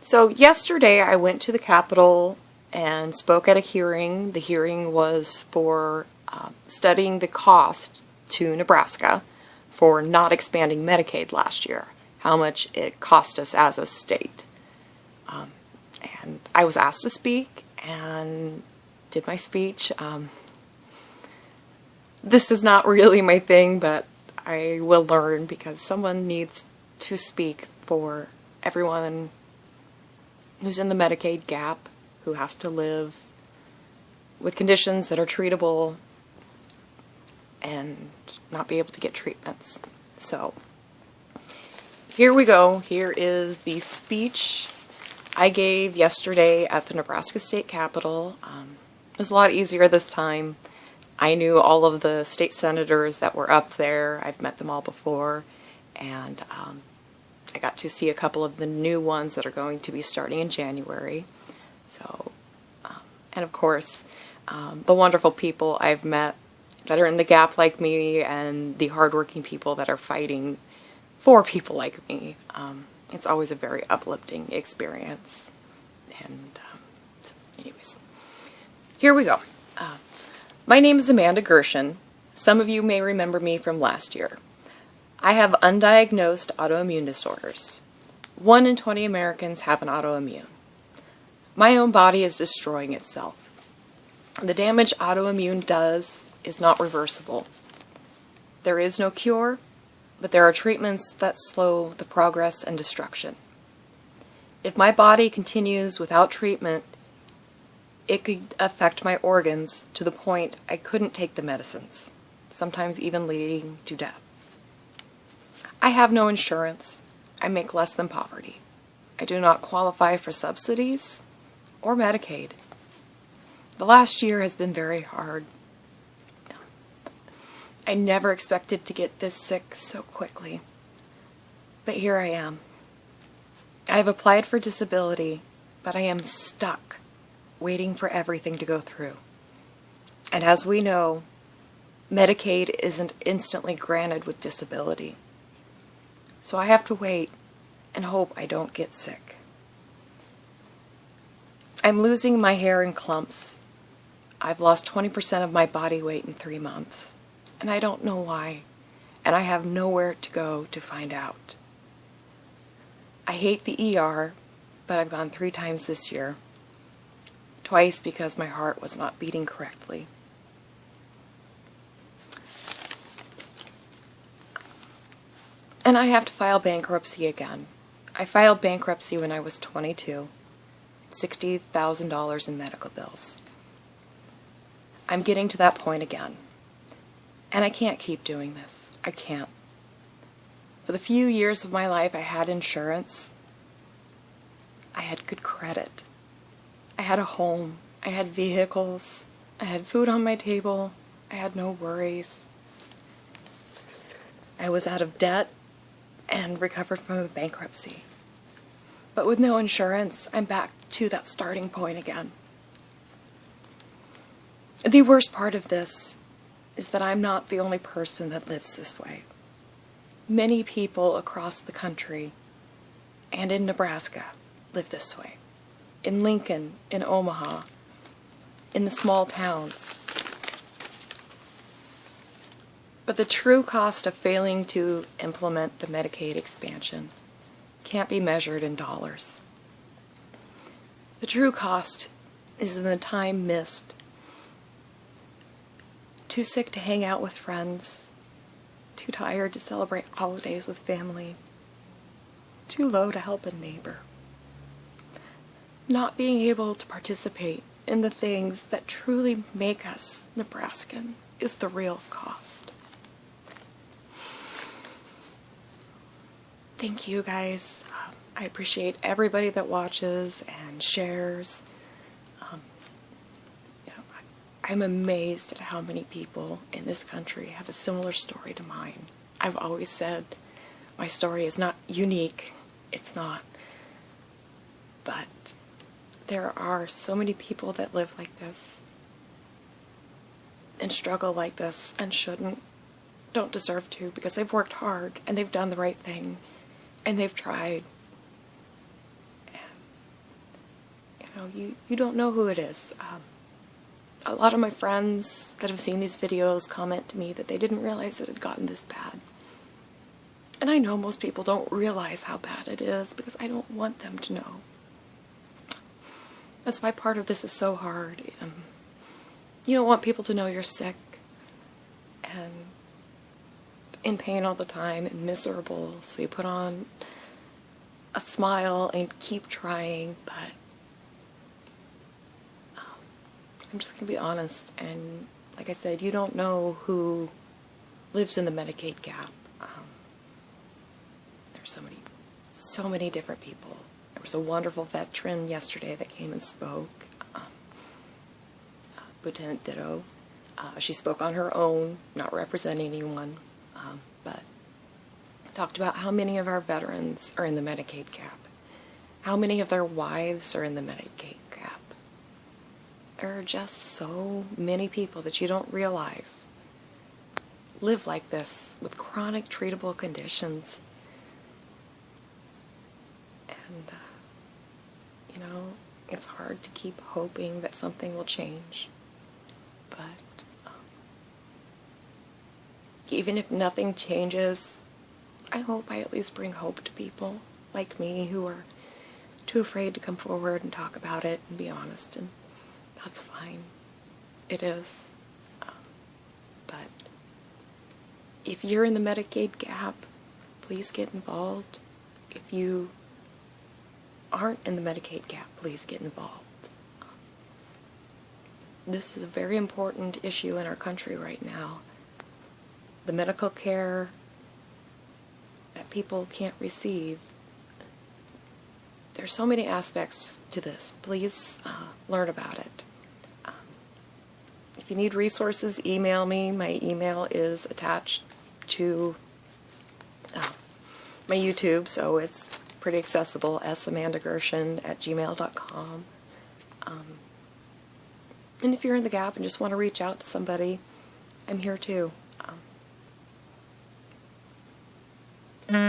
So yesterday I went to the Capitol and spoke at a hearing. The hearing was for studying the cost to Nebraska for not expanding Medicaid last year, how much it cost us as a state. And I was asked to speak and did my speech. This is not really my thing, but I will learn because someone needs to speak for everyone who's in the Medicaid gap, who has to live with conditions that are treatable and not be able to get treatments. So here we go. Here is the speech I gave yesterday at the Nebraska State Capitol. It was a lot easier this time. I knew all of the state senators that were up there. I've met them all before, and I got to see a couple of the new ones that are going to be starting in January. So, and of course, the wonderful people I've met that are in the gap like me, and the hardworking people that are fighting for people like me. It's always a very uplifting experience. And so anyways, here we go. My name is Amanda Gershon. Some of you may remember me from last year. I have undiagnosed autoimmune disorders. 1 in 20 Americans have an autoimmune. My own body is destroying itself. The damage autoimmune does is not reversible. There is no cure, but there are treatments that slow the progress and destruction. If my body continues without treatment, it could affect my organs to the point I couldn't take the medicines, sometimes even leading to death. I have no insurance. I make less than poverty. I do not qualify for subsidies or Medicaid. The last year has been very hard. I never expected to get this sick so quickly, but here I am. I have applied for disability, but I am stuck, waiting for everything to go through. And as we know, Medicaid isn't instantly granted with disability. So I have to wait and hope I don't get sick. I'm losing my hair in clumps. I've lost 20% of my body weight in 3 months. And I don't know why, and I have nowhere to go to find out. I hate the ER, but I've gone 3 times this year. Twice because my heart was not beating correctly. And I have to file bankruptcy again. I filed bankruptcy when I was 22, $60,000 in medical bills. I'm getting to that point again. And I can't keep doing this. I can't. For the few years of my life I had insurance. I had good credit. I had a home. I had vehicles. I had food on my table. I had no worries. I was out of debt and recovered from a bankruptcy. But with no insurance, I'm back to that starting point again. The worst part of this is that I'm not the only person that lives this way. Many people across the country and in Nebraska live this way. In Lincoln, in Omaha, in the small towns. But the true cost of failing to implement the Medicaid expansion can't be measured in dollars. The true cost is in the time missed. Too sick to hang out with friends, too tired to celebrate holidays with family, too low to help a neighbor. Not being able to participate in the things that truly make us Nebraskan is the real cost. Thank you guys. I appreciate everybody that watches and shares. I'm amazed at how many people in this country have a similar story to mine. I've always said my story is not unique. It's not. But there are so many people that live like this and struggle like this and don't deserve to, because they've worked hard and they've done the right thing and they've tried. And you don't know who it is. A lot of my friends that have seen these videos comment to me that they didn't realize it had gotten this bad. And I know most people don't realize how bad it is because I don't want them to know. That's why part of this is so hard. You don't want people to know you're sick and in pain all the time and miserable, so you put on a smile and keep trying, but I'm just going to be honest, and like I said, you don't know who lives in the Medicaid gap. There's so many different people. There was a wonderful veteran yesterday that came and spoke, Lieutenant Ditto. She spoke on her own, not representing anyone, but talked about how many of our veterans are in the Medicaid gap, how many of their wives are in the Medicaid gap. There are just so many people that you don't realize live like this with chronic treatable conditions. And, it's hard to keep hoping that something will change. But even if nothing changes, I hope I at least bring hope to people like me who are too afraid to come forward and talk about it and be honest, and that's fine. It is. But if you're in the Medicaid gap, please get involved. If you aren't in the Medicaid gap, please get involved. This is a very important issue in our country right now. The medical care that people can't receive. There's so many aspects to this. Please learn about it. If you need resources, email me. My email is attached to my YouTube, so it's pretty accessible, samandagershon@gmail.com. And if you're in the gap and just want to reach out to somebody, I'm here too.